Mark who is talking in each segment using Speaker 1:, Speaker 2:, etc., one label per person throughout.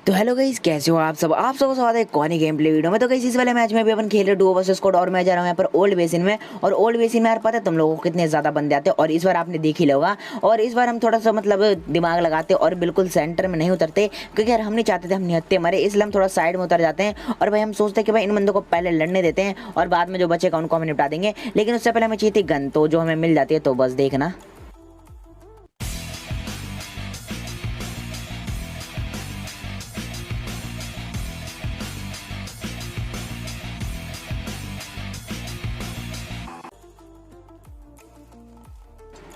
Speaker 1: तो hello guys, कैसे हो आप सब। आप सबको स्वागत है कौनी गेम प्ले वीडियो में। तो गाइस इस वाले मैच में भी अपन खेल रहे डुओ वर्सेस स्क्वाड और मैं जा रहा हूं यहाँ पर ओल्ड बेसिन में। और ओल्ड बेसिन में यार पता है तुम लोगों को कितने ज़्यादा बंदे आते हैं और इस बार आपने देख ही होगा। और इस बार हम थोड़ा सा मतलब दिमाग लगाते और बिल्कुल सेंटर में नहीं उतरते, क्योंकि यार हम नहीं चाहते थे हम निहत्ते मरे, इसलिए हम थोड़ा साइड में उतर जाते हैं। और भाई हम सोचते हैं कि भाई इन बंदों को पहले लड़ने देते हैं और बाद में जो बचेगा उनको हम निपटा देंगे। लेकिन उससे पहले हमें चाहिए थी गन, तो जो हमें मिल जाती है तो बस देखना।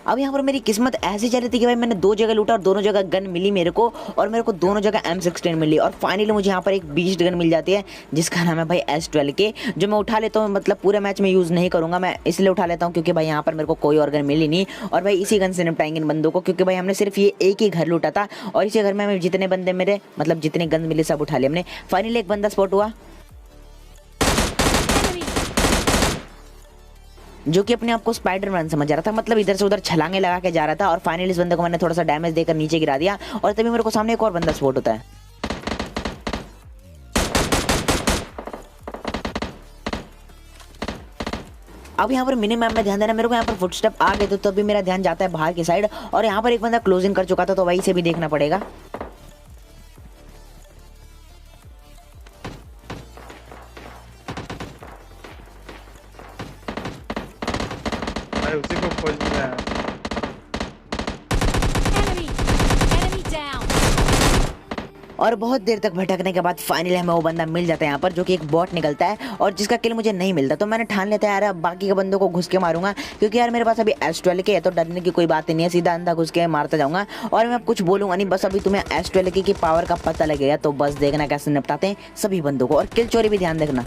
Speaker 1: अब यहाँ पर मेरी किस्मत ऐसी चल रही थी कि भाई मैंने दो जगह लूटा और दोनों जगह गन मिली मेरे को, और मेरे को दोनों जगह M16 मिली। और फाइनली मुझे यहाँ पर एक बीस्ट गन मिल जाती है जिसका नाम है भाई S12 के, जो मैं उठा लेता हूँ। मतलब पूरे मैच में यूज़ नहीं करूँगा, मैं इसलिए उठा लेता हूँ क्योंकि भाई यहाँ पर मेरे को कोई और गन मिली नहीं। और भाई इसी गन से निपटाएंगे इन बंदों को, क्योंकि भाई हमने सिर्फ ये एक ही घर लूटा था और इसी घर में हमें जितने बंदे मेरे मतलब जितने गन मिले सब उठा लिए हमने। फाइनली एक बंदा स्पॉट हुआ जो कि अपने आप को स्पाइडरमैन समझ रहा था, मतलब इधर से उधर छलांगे लगा के जा रहा था। और फाइनली इस बंदे को मैंने थोड़ा सा डैमेज देकर नीचे गिरा दिया और तभी मेरे को सामने एक और बंदा स्पॉट होता है। अब यहाँ पर मिनी मैप में ध्यान देना, मेरे को यहाँ पर फुटस्टेप आ गए तो तभी मेरा ध्यान जाता है बाहर की साइड, और यहाँ पर एक बंदा क्लोजिंग कर चुका था तो वहीं से भी देखना पड़ेगा।
Speaker 2: भाई उसी को खोज रहा है।
Speaker 1: और बहुत देर तक भटकने के बाद फाइनली हमें वो बंदा मिल जाता है यहाँ पर, जो कि एक बॉट निकलता है और जिसका किल मुझे नहीं मिलता। तो मैंने ठान लेता है यार अब बाकी के बंदों को घुस के मारूंगा, क्योंकि यार मेरे पास अभी S12 के है तो डरने की कोई बात नहीं है, सीधा अंधा घुस के मारता जाऊंगा। और मैं अब कुछ बोलूंगा नहीं, बस अभी तुम्हें S12 की पावर का पता लगेगा तो बस देखना कैसे निपटाते हैं सभी बंदों को। और किल चोरी भी ध्यान देखना।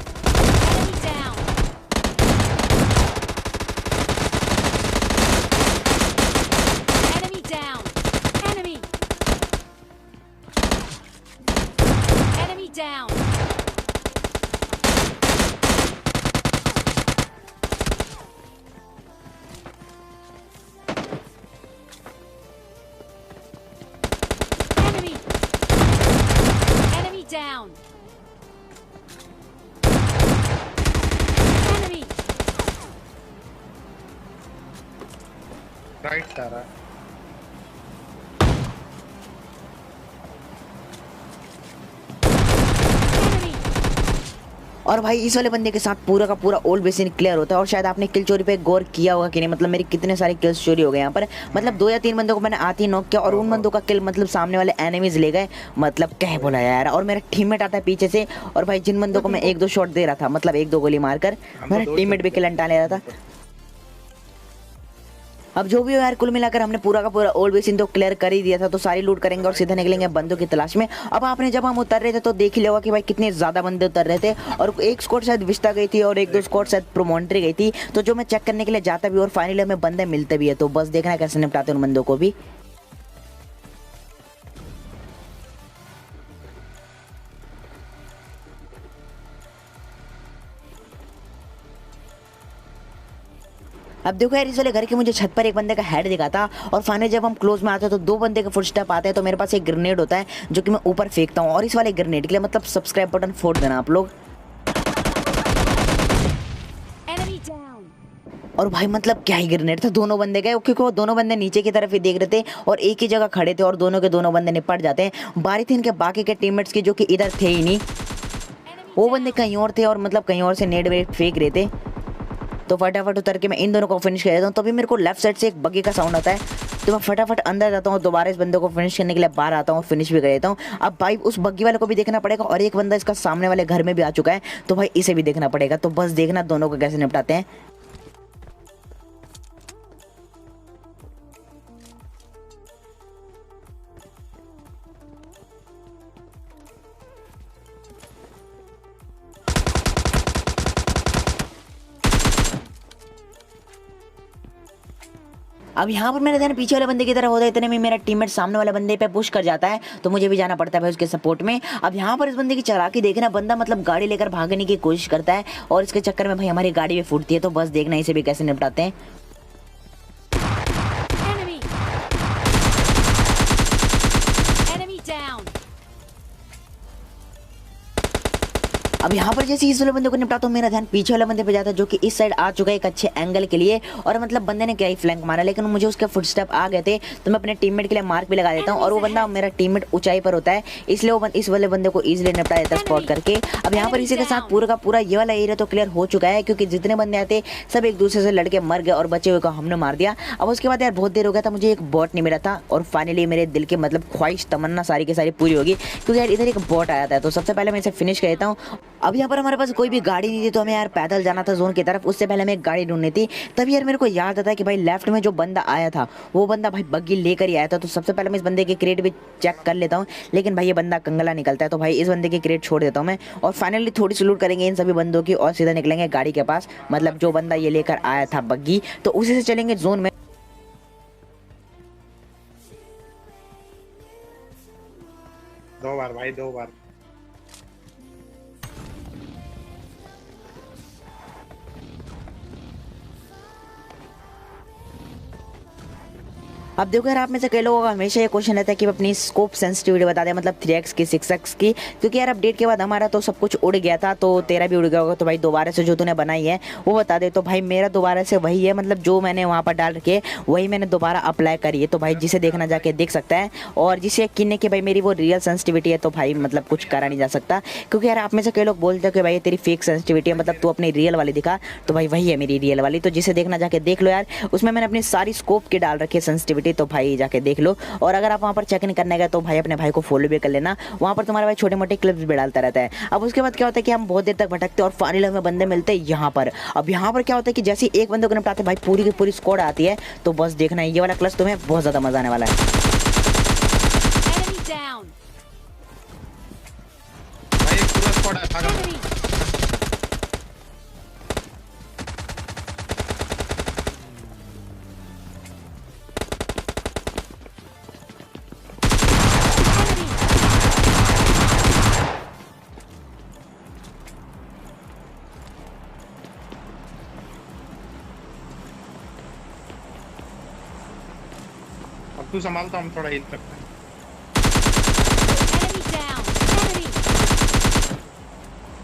Speaker 3: Down. Enemy. Enemy down. Enemy.
Speaker 2: Right सारा
Speaker 1: और भाई इस वाले बंदे के साथ पूरा का पूरा ओल्ड बेसिन क्लियर होता है। और शायद आपने किल चोरी पे गौर किया होगा कि नहीं, मतलब मेरे कितने सारे किल्स चोरी हो गए यहाँ पर। मतलब 2 या 3 बंदों को मैंने आते ही नॉक किया और उन बंदों का किल मतलब सामने वाले एनिमीज ले गए। मतलब क्या बोला यार। और मेरा टीममेट आता है पीछे से, और भाई जिन बंदों को मैं 1-2 शॉट दे रहा था, मतलब 1-2 गोली मारकर, मेरा टीममेट भी किल अंटा ले रहा था। अब जो भी हो यार, कुल मिलाकर हमने पूरा का पूरा ओल्ड बेसिन तो क्लियर कर ही दिया था। तो सारी लूट करेंगे और सीधा निकलेंगे बंदों की तलाश में। अब आपने जब हम उतर रहे थे तो देख ही लिया होगा कि भाई कितने ज़्यादा बंदे उतर रहे थे, और एक स्क्वाड शायद विस्टा गई थी और 1-2 स्क्वाड शायद प्रोमोन्ट्री गई थी। तो जो मैं चेक करने के लिए जाता भी और फाइनली हमें बंदे मिलते भी है, तो बस देखना कैसे निपटाते हैं उन बंदों को भी। अब देखो यार, इस वाले घर के मुझे छत पर एक बंदे का हेड दिखा था। और फाइनली जब हम क्लोज में आते हैं तो 2 बंदे के फुटस्टेप आते हैं, तो मेरे पास एक ग्रेनेड होता है जो कि मैं ऊपर फेंकता हूँ। और इस वाले ग्रेनेड के लिए मतलब सब्सक्राइब बटन फोड़ देना आप लोग। और भाई मतलब क्या ही ग्रेनेड था, दोनों बंदे गए, क्योंकि वो दोनों बंदे नीचे की तरफ ही देख रहे थे और एक ही जगह खड़े थे और दोनों के दोनों बंदे निपट जाते हैं। बारी थी इनके बाकी के टीममेट्स की जो कि इधर थे ही नहीं, वो बंदे कहीं और थे और मतलब कहीं और से नेड वेड फेंक रहे थे। तो फटाफट उतर के मैं इन दोनों को फिनिश कर देता हूँ। तभी मेरे को लेफ्ट साइड से एक बग्गी का साउंड आता है, तो मैं फटाफट अंदर जाता हूँ, दोबारा इस बंदे को फिनिश करने के लिए बाहर आता हूँ और फिनिश भी कर देता हूँ। अब भाई उस बग्गी वाले को भी देखना पड़ेगा और एक बंदा इसका सामने वाले घर में भी आ चुका है, तो भाई इसे भी देखना पड़ेगा। तो बस देखना दोनों को कैसे निपटाते हैं। अब यहाँ पर मेरा ध्यान पीछे वाले बंदे की तरफ होता है, इतने में मेरा टीममेट सामने वाले बंदे पे पुश कर जाता है, तो मुझे भी जाना पड़ता है भाई उसके सपोर्ट में। अब यहाँ पर इस बंदे की चालाकी देखना, बंदा मतलब गाड़ी लेकर भागने की कोशिश करता है और इसके चक्कर में भाई हमारी गाड़ी भी फूटती है। तो बस देखना इसे भी कैसे निपटाते हैं। अब यहाँ पर जैसे इस वाले बंदे को निपटाता हूँ, मेरा ध्यान पीछे वाले बंदे पे जाता है जो कि इस साइड आ चुका है एक अच्छे एंगल के लिए। और मतलब बंदे ने क्या ही फ्लैंक मारा, लेकिन मुझे उसके फुटस्टेप आ गए थे तो मैं अपने टीममेट के लिए मार्क भी लगा देता हूँ। और वो बंदा मेरा टीममेट ऊंचाई पर होता है, इसलिए वो इस वाले बंदे को ईजिली निपटा देता है स्पॉट करके। अब यहाँ पर इसी के साथ पूरा का पूरा ये वाला एरिया तो क्लियर हो चुका है, क्योंकि जितने बंदे आते सब एक दूसरे से लड़के मर गए और बचे हुए को हमने मार दिया। अब उसके बाद यार बहुत देर हो गया था, मुझे एक बॉट नहीं मिला था और फाइनली मेरे दिल के मतलब ख्वाहिश तमन्ना सारी की सारी पूरी होगी, क्योंकि यार इधर एक बॉट आया था। तो सबसे पहले मैं इसे फिनिश कर देता हूँ। अब यहाँ पर हमारे पास कोई भी गाड़ी नहीं थी तो हमें यार पैदल जाना था जोन की तरफ। उससे पहले हमें एक गाड़ी ढूंढनी थी। तभी यार मेरे को याद आता है कि भाई लेफ्ट में जो बंदा आया था वो बंदा भाई बग्गी लेकर ही आया था। तो सबसे पहले मैं इस बंदे की क्रेट भी चेक कर लेता हूँ, लेकिन भाई ये बंदा कंगला निकलता है, तो भाई इस बंदे की क्रेट छोड़ देता हूँ मैं। और फाइनली थोड़ी सी लूट करेंगे इन सभी बंदों की और सीधा निकलेंगे गाड़ी के पास, मतलब जो बंदा ये लेकर आया था बग्गी, तो उसी से चलेंगे जोन में।
Speaker 2: 2 बार भाई, 2 बार।
Speaker 1: अब देखो यार, आप में से कई लोगों का हमेशा ये क्वेश्चन रहता है कि अपनी स्कोप सेंसिटिविटी बता दें, मतलब 3x की 6x की, क्योंकि यार अपडेट के बाद हमारा तो सब कुछ उड़ गया था, तो तेरा भी उड़ गया होगा। तो भाई दोबारा से जो तूने बनाई है वो बता दे। तो भाई मेरा दोबारा से वही है, मतलब जो मैंने वहाँ पर डाल रखे वही मैंने दोबारा अप्लाई करी है। तो भाई जिसे देखना जाके देख सकता है, और जिसे यकीन नहीं कि भाई मेरी वो रियल सेंसिटिविटी है, तो भाई मतलब कुछ करा नहीं जा सकता। क्योंकि यार आप में से कई लोग बोलते हैं कि भाई तेरी फेक सेंसिटिविटी है, मतलब तू अपनी रियल वाली दिखा। तो भाई वही है मेरी रियल वाली, तो जिसे देखना जाके देख लो यार। उसमें मैंने अपनी सारी स्कोप की डाल रखी है सेंसिटिविटी, तो भाई जाके देख लो। और अगर आप वहाँ पर चेक इन करने गए तो भाई अपने भाई को फॉलो भी कर लेना, वहाँ पर तुम्हारा भाई छोटे मोटे क्लिप्स भी डालता रहता है। अब उसके बाद क्या होता है कि हम बहुत देर तक भटकते हैं और फाइनली हमें बंदे मिलते हैं यहाँ पर। अब यहाँ पर क्या होता है कि जैसे एक बंदे को निपटाते भाई पूरी की पूरी स्क्वाड आती है। तो बस देखना है, ये वाला क्लच तुम्हें बहुत ज़्यादा मजा आने वाला है।
Speaker 3: Enemy down.
Speaker 2: भाई एक पूरा स्क्वाड है, भागा।
Speaker 3: Enemy.
Speaker 2: अब तू संभालता, हम थोड़ा हील करते हैं।
Speaker 3: Enemy down. Enemy.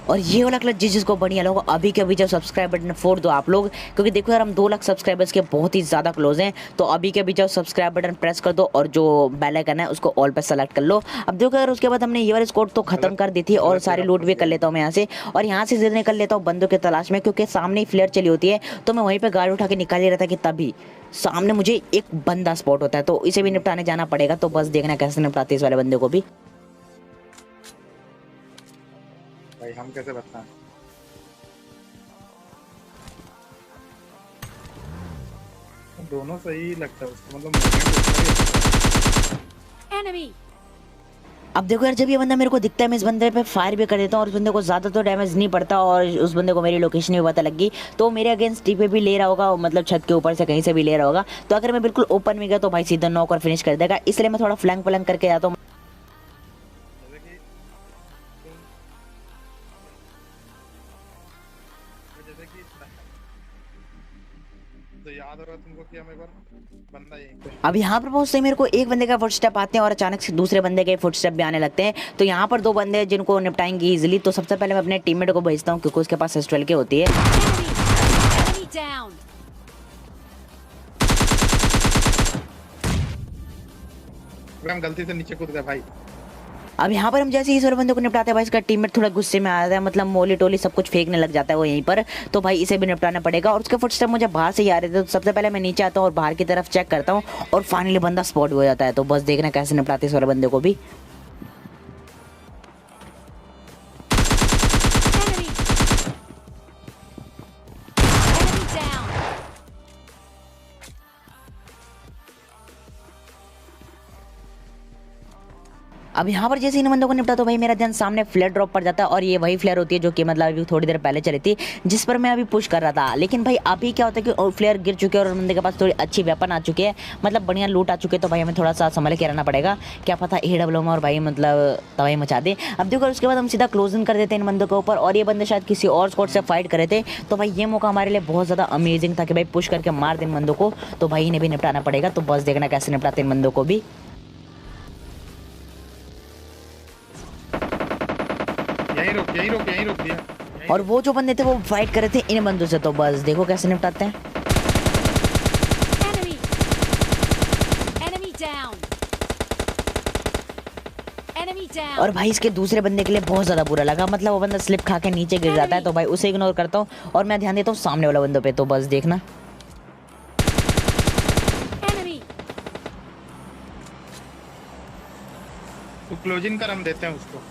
Speaker 1: और ये वाला क्लच जिसको बढ़िया लोग अभी के अभी जब सब्सक्राइब बटन फोड़ दो आप लोग, क्योंकि देखो यार हम 2 लाख सब्सक्राइबर्स के बहुत ही ज़्यादा क्लोज हैं। तो अभी के अभी जब सब्सक्राइब बटन प्रेस कर दो और जो बेल आइकन है उसको ऑल पे सेलेक्ट कर लो। अब देखो यार उसके बाद हमने ये वाली स्क्वाड तो खत्म कर दी थी और सारी लूट भी कर लेता हूँ मैं यहाँ से। और यहाँ से सीधे निकल लेता हूँ बंदों की तलाश में, क्योंकि सामने ही फ्लेयर चली होती है। तो मैं वहीं पर गाड़ी उठा के निकाल ही रहा था कि तभी सामने मुझे एक बंदा स्पॉट होता है, तो इसे भी निपटाने जाना पड़ेगा। तो बस देखना कैसे निपटाते इस वाले बंदे को भी।
Speaker 2: भाई हम कैसे बताएं? दोनों सही लगता है उसको, मतलब movement
Speaker 3: Enemy.
Speaker 1: अब देखो यार, जब ये बंदा मेरे को दिखता है मैं इस बंदे पे फायर भी कर देता हूँ और उस बंदे को ज़्यादा तो डैमेज नहीं पड़ता और उस बंदे को मेरी लोकेशन भी पता लग गई। तो मेरे अगेंस्ट टी पे भी ले रहा होगा, मतलब छत के ऊपर से कहीं से भी ले रहा होगा। तो अगर मैं बिल्कुल ओपन में गया तो भाई सीधा नॉक और फिनिश कर देगा, इसलिए मैं थोड़ा फ्लैंक प्लैंक करके जाता हूँ।
Speaker 2: जैसे कि तो याद हो रहा तुमको कि हम एक बार बंदा यहीं पे।
Speaker 1: अब यहाँ पर पहुँचते ही मेरे को एक बंदे का फुटस्टेप आते हैं और अचानक से दूसरे बंदे के फुटस्टेप भी आने लगते हैं। तो यहाँ पर 2 बंदे हैं जिनको निपटाएंगे इजीली। तो सबसे पहले मैं अपने टीममेट को भेजता हूँ, क्योंकि उसके पास S12 की होती है।
Speaker 3: Enemy. Enemy down.
Speaker 2: हम गलती से नीचे कूद गए भाई।
Speaker 1: अब यहाँ पर हम जैसे ही इस वाले बंदे को निपटाते हैं भाई इसका टीममेट थोड़ा गुस्से में आ जाता है, मतलब मोली टोली सब कुछ फेंकने लग जाता है वो यहीं पर। तो भाई इसे भी निपटाना पड़ेगा और उसके फुटस्टेप मुझे बाहर से ही आ रहे थे। तो सबसे पहले मैं नीचे आता हूँ और बाहर की तरफ चेक करता हूँ और फाइनली बंदा स्पॉट हो जाता है। तो बस देखना कैसे निपटाते इस वाले बंदे को भी।
Speaker 3: Enemy. Enemy down.
Speaker 1: अब यहाँ पर जैसे इन बंदों को निपटा तो भाई मेरा ध्यान सामने फ्लेयर ड्रॉप पर जाता है और ये वही फ्लेयर होती है जो कि मतलब अभी थोड़ी देर पहले चली थी, जिस पर मैं अभी पुश कर रहा था। लेकिन भाई अभी क्या होता है कि फ्लेयर गिर चुके हैं और बंदे के पास थोड़ी अच्छी वेपन आ चुकी है, मतलब बढ़िया लूट आ चुके हैं। तो भाई हमें थोड़ा सा संभल के रहना पड़ेगा, क्या पता AW में और भाई मतलब तबाही मचा दे। अब देखो उसके बाद हम सीधा क्लोजिंग कर देते हैं इन बंदों के ऊपर और ये बंदे शायद किसी और स्क्वाड से फाइट करे थे। तो भाई ये मौका हमारे लिए बहुत ज़्यादा अमेजिंग था कि भाई पुश करके मार दें इन बंदों को। तो भाई इन्हें भी निपटाना पड़ेगा। तो बस देखना कैसे निपटाते इन बंदों को भी।
Speaker 2: यहीं रोक दिया।
Speaker 1: और वो जो बंदे थे वो फाइट कर रहे थे इन बंदों से, तो बस देखो कैसे निपटाते हैं।
Speaker 3: Enemy. Enemy down. Enemy down.
Speaker 1: और भाई इसके दूसरे बंदे के लिए बहुत ज़्यादा बुरा लगा, मतलब वो बंदा स्लिप खा के नीचे गिर जाता है, तो भाई उसे इग्नोर करता हूँ और मैं ध्यान देता हूँ सामने वाला बंदों पे, तो बस देखना।
Speaker 3: Enemy.
Speaker 2: तू क्लोजिंग कर, हम देते हैं उसको।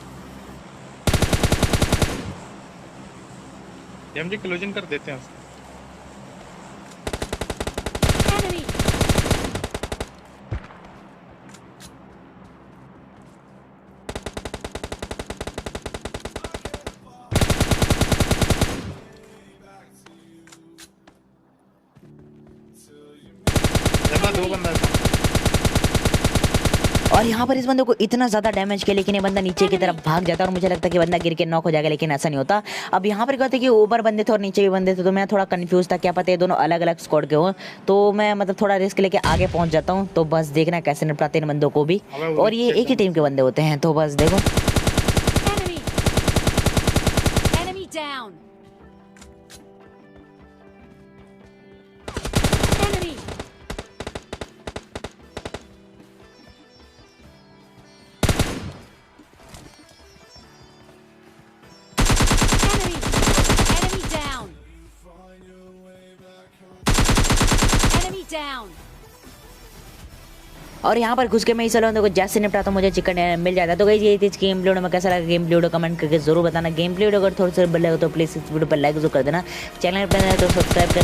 Speaker 2: हम जी क्लोजिंग कर देते हैं उसको।
Speaker 3: Enemy.
Speaker 2: जमा दो बंदा है।
Speaker 1: और यहाँ पर इस बंदे को इतना ज़्यादा डैमेज किया, लेकिन ये बंदा नीचे की तरफ भाग जाता है और मुझे लगता है कि बंदा गिर के नॉक हो जाएगा, लेकिन ऐसा नहीं होता। अब यहाँ पर क्या होता है कि ऊपर बंदे थे और नीचे भी बंदे थे, तो मैं थोड़ा कंफ्यूज था, क्या पता ये दोनों अलग अलग स्क्वाड के हों, तो मैं मतलब थोड़ा रिस्क लेके आगे पहुँच जाता हूँ। तो बस देखना कैसे निपटाते हैं इन बंदों को भी, और ये एक ही टीम के बंदे होते हैं, तो बस देखो।
Speaker 3: Enemy. Enemy down. Enemy. Enemy. Enemy down. Enemy down.
Speaker 1: और यहाँ पर घुस के मैं इस वाले बंदे को जैसे निपटाता हूँ मुझे चिकन मिल जाता है। तो गाइस ये थी गेम प्ले वीडियो में, कैसा लगा गेम प्ले वीडियो कमेंट करके जरूर बताना। गेम प्ले वीडियो अगर थोड़ा सा बढ़ लगे तो प्लीज़ इस वीडियो पर लाइक जरूर कर देना। चैनल पर तो सब्सक्राइब कर